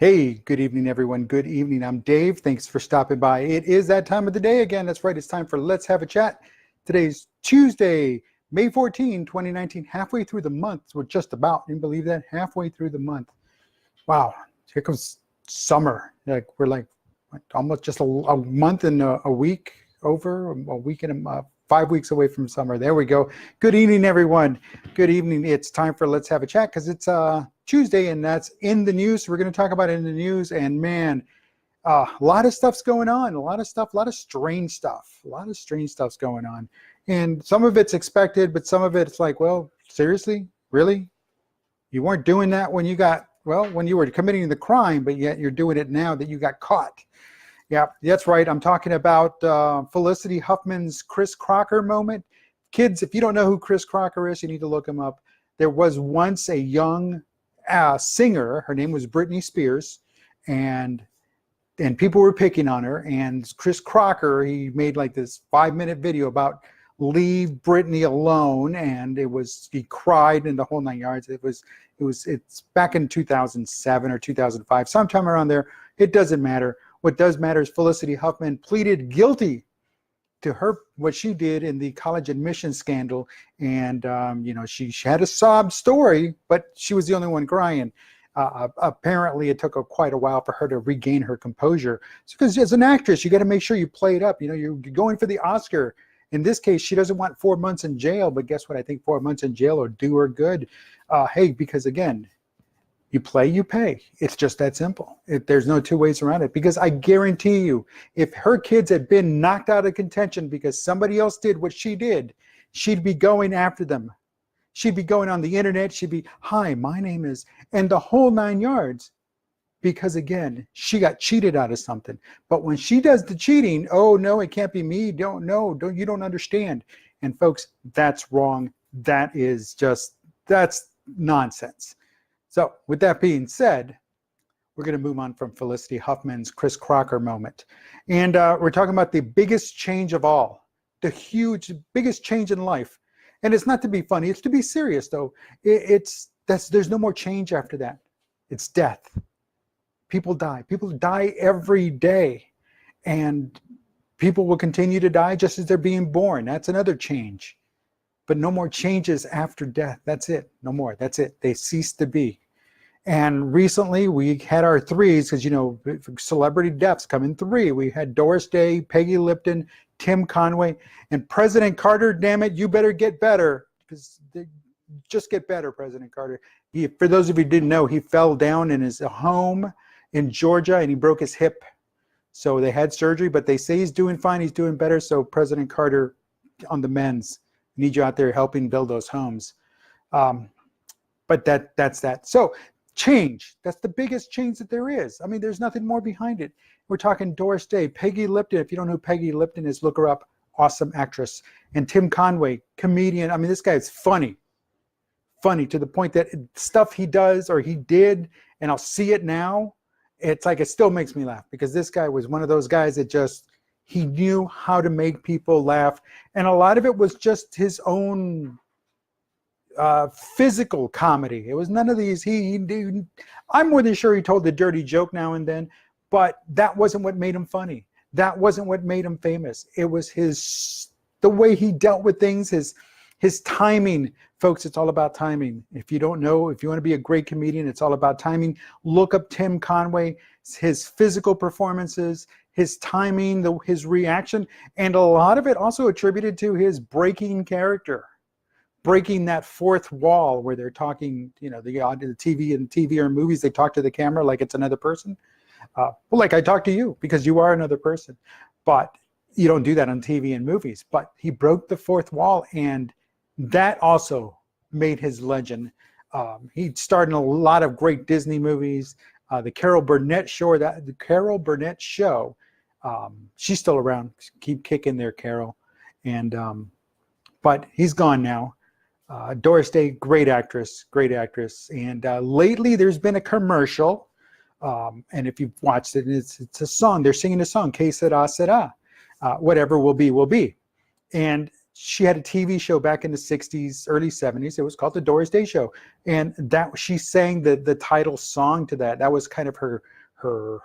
Hey, good evening, everyone. Good evening. I'm Dave. Thanks for stopping by. It is that time of the day again. That's right. It's time for Let's Have a Chat. Today's Tuesday, May 14, 2019, halfway through the month. We're just about, can you believe that? Halfway through the month. Wow. Here comes summer. We're almost just a month and a week over, a week and 5 weeks away from summer. There we go. Good evening, everyone. Good evening. It's time for Let's Have a Chat because it's Tuesday, and that's in the news. We're going to talk about it in the news, and man, a lot of stuff's going on. A lot of strange stuff's going on. And some of it's expected, but some of it's like, well, seriously? Really? You weren't doing that when you were committing the crime, but yet you're doing it now that you got caught. Yeah, that's right. I'm talking about Felicity Huffman's Crris Crocker moment. Kids, if you don't know who Crris Crocker is, you need to look him up. There was once a young singer. Her name was Britney Spears, and people were picking on her. And Crris Crocker, he made like this 5-minute video about leave Britney alone, and he cried in the whole 9 yards. It's back in 2007 or 2005, sometime around there. It doesn't matter. What does matter is Felicity Huffman pleaded guilty to what she did in the college admissions scandal, and she had a sob story, but she was the only one crying. Apparently, it took quite a while for her to regain her composure. It's because as an actress, you got to make sure you play it up. You're going for the Oscar. In this case, she doesn't want 4 months in jail, but guess what? I think 4 months in jail will do her good. Because again, you play, you pay. It's just that simple. There's no two ways around it. Because I guarantee you, if her kids had been knocked out of contention because somebody else did what she did, she'd be going after them. She'd be going on the internet. She'd be, hi, my name is, and the whole 9 yards. Because again, she got cheated out of something. But when she does the cheating, oh no, it can't be me. You don't understand. And folks, that's wrong. That's nonsense. So with that being said, we're going to move on from Felicity Huffman's Crris Crocker moment. And we're talking about the biggest change of all, biggest change in life. And it's not to be funny, it's to be serious though. There's no more change after that. It's death. People die. People die every day. And people will continue to die just as they're being born. That's another change. But no more changes after death. That's it. No more. That's it. They cease to be. And recently we had our threes because, celebrity deaths come in three. We had Doris Day, Peggy Lipton, Tim Conway, and President Carter. Damn it, you better get better. Just get better, President Carter. For those of you who didn't know, he fell down in his home in Georgia and he broke his hip. So they had surgery, but they say he's doing fine. He's doing better. So President Carter, on the men's, need you out there helping build those homes. But that's that. So change. That's the biggest change that there is. I mean, there's nothing more behind it. We're talking Doris Day, Peggy Lipton. If you don't know who Peggy Lipton is, look her up. Awesome actress. And Tim Conway, comedian. I mean, this guy is funny. Funny to the point that stuff he does or he did, and I'll see it now, it's like it still makes me laugh because this guy was one of those guys that he knew how to make people laugh. And a lot of it was just his own physical comedy. It was none of these. I'm more than sure he told the dirty joke now and then, but that wasn't what made him funny. That wasn't what made him famous. It was the way he dealt with things, his timing. Folks, it's all about timing. If you don't know, if you want to be a great comedian, it's all about timing. Look up Tim Conway, his physical performances, his timing, his reaction, and a lot of it also attributed to his breaking character. Breaking that fourth wall where they're talking, the TV or movies, they talk to the camera like it's another person. Like I talk to you because you are another person, but you don't do that on TV and movies. But he broke the fourth wall, and that also made his legend. He starred in a lot of great Disney movies. The Carol Burnett Show, she's still around. Keep kicking there, Carol. And but he's gone now. Doris Day, great actress. And lately there's been a commercial, and if you've watched it, it's a song. They're singing a song, Que Sera, Sera. Whatever will be, will be. And she had a TV show back in the 60s, early 70s. It was called The Doris Day Show. And that she sang the title song to that. That was kind of her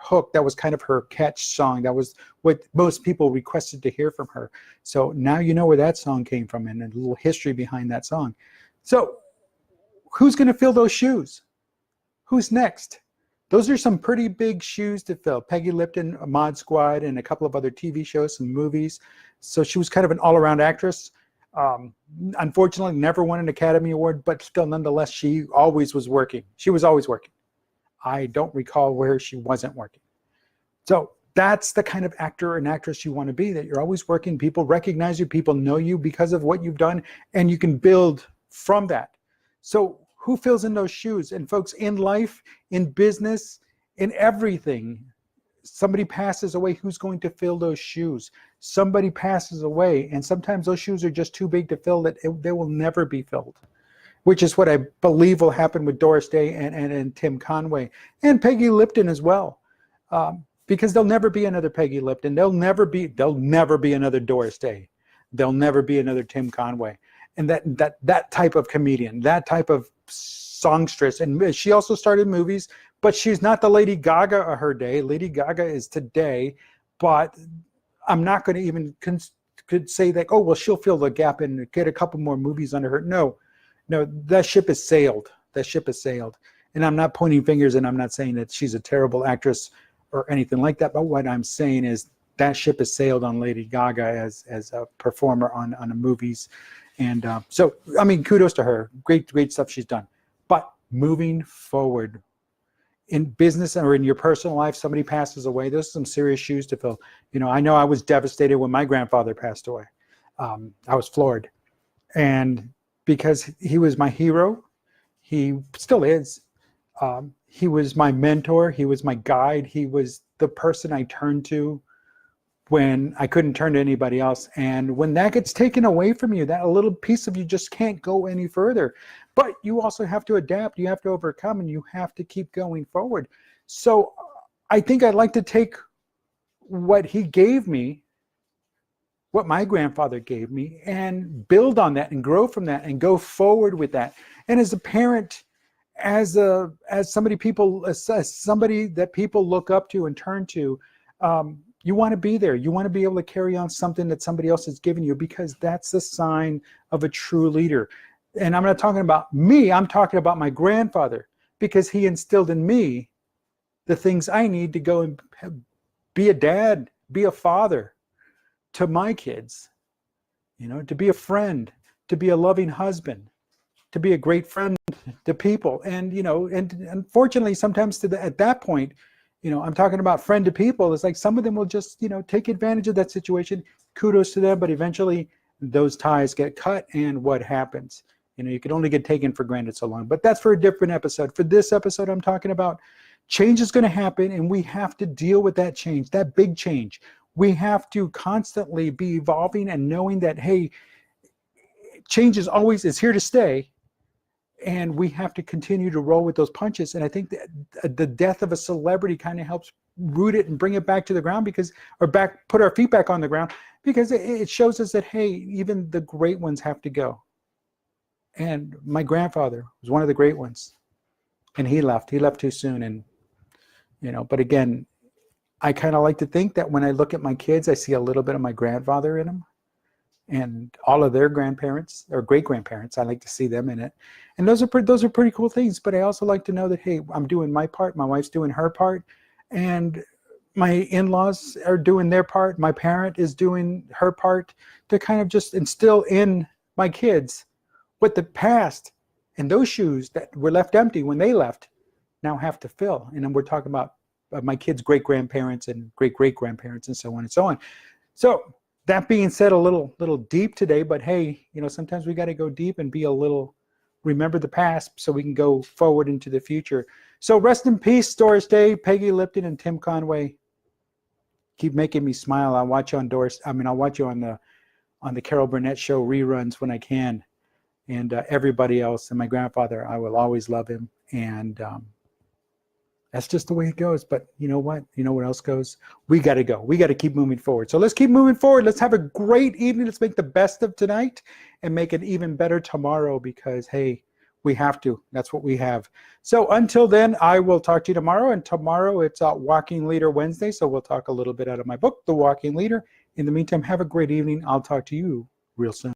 hook. That was kind of her catch song. That was what most people requested to hear from her. So now you know where that song came from and a little history behind that song. So who's going to fill those shoes? Who's next? Those are some pretty big shoes to fill. Peggy Lipton, Mod Squad, and a couple of other TV shows, some movies. So she was kind of an all-around actress. Unfortunately, never won an Academy Award, but still, nonetheless, she always was working. She was always working. I don't recall where she wasn't working. So that's the kind of actor and actress you want to be, that you're always working. People recognize you. People know you because of what you've done, and you can build from that. So who fills in those shoes? And folks, in life, in business, in everything, somebody passes away. Who's going to fill those shoes? Somebody passes away, and sometimes those shoes are just too big to fill, that they will never be filled, which is what I believe will happen with Doris Day and Tim Conway and Peggy Lipton as well, because there'll never be another Peggy Lipton. There'll never be another Doris Day. There'll never be another Tim Conway. And that type of comedian, that type of songstress. And she also started movies, but she's not the Lady Gaga of her day. Lady Gaga is today, but I'm not going to even could say that, oh, well, she'll fill the gap and get a couple more movies under her. No, that ship has sailed. That ship has sailed. And I'm not pointing fingers, and I'm not saying that she's a terrible actress or anything like that. But what I'm saying is that ship has sailed on Lady Gaga as a performer on the movies. And so, I mean, kudos to her. Great stuff she's done. But moving forward, in business or in your personal life, somebody passes away, there's some serious shoes to fill. I know I was devastated when my grandfather passed away. I was floored. And because he was my hero, he still is. He was my mentor. He was my guide. He was the person I turned to when I couldn't turn to anybody else. And when that gets taken away from you, that a little piece of you just can't go any further. But you also have to adapt, you have to overcome, and you have to keep going forward. So I think I'd like to take what he gave me, what my grandfather gave me, and build on that and grow from that and go forward with that. And as a parent, as somebody that people look up to and turn to, you want to be there. You want to be able to carry on something that somebody else has given you, because that's the sign of a true leader. And I'm not talking about me. I'm talking about my grandfather, because he instilled in me the things I need to go and be a dad, be a father to my kids, to be a friend, to be a loving husband, to be a great friend to people. And, and unfortunately, sometimes at that point, I'm talking about friend to people. It's like some of them will just, take advantage of that situation. Kudos to them, but eventually those ties get cut, and what happens? You can only get taken for granted so long. But that's for a different episode. For this episode, I'm talking about change is going to happen, and we have to deal with that change, that big change. We have to constantly be evolving and knowing that, hey, change is here to stay. And we have to continue to roll with those punches. And I think that the death of a celebrity kind of helps root it and bring it back to the ground, put our feet back on the ground, because it shows us that, hey, even the great ones have to go. And my grandfather was one of the great ones, and he left too soon. And, but again, I kind of like to think that when I look at my kids, I see a little bit of my grandfather in them. And all of their grandparents or great grandparents, I like to see them in it. And those are pretty cool things. But I also like to know that, hey, I'm doing my part, my wife's doing her part, and my in-laws are doing their part. My parent is doing her part to kind of just instill in my kids what the past and those shoes that were left empty when they left now have to fill. And then we're talking about my kids' great-grandparents and great-great-grandparents and so on and so on. So that being said, a little deep today, but hey, sometimes we got to go deep and remember the past so we can go forward into the future. So rest in peace, Doris Day, Peggy Lipton, and Tim Conway. Keep making me smile. I'll watch you on I'll watch you on the Carol Burnett show reruns when I can. And everybody else, and my grandfather, I will always love him. And That's just the way it goes. But you know what? You know what else goes? We got to go. We got to keep moving forward. So let's keep moving forward. Let's have a great evening. Let's make the best of tonight and make it even better tomorrow because, hey, we have to. That's what we have. So until then, I will talk to you tomorrow. And tomorrow it's Walking Leader Wednesday. So we'll talk a little bit out of my book, The Walking Leader. In the meantime, have a great evening. I'll talk to you real soon.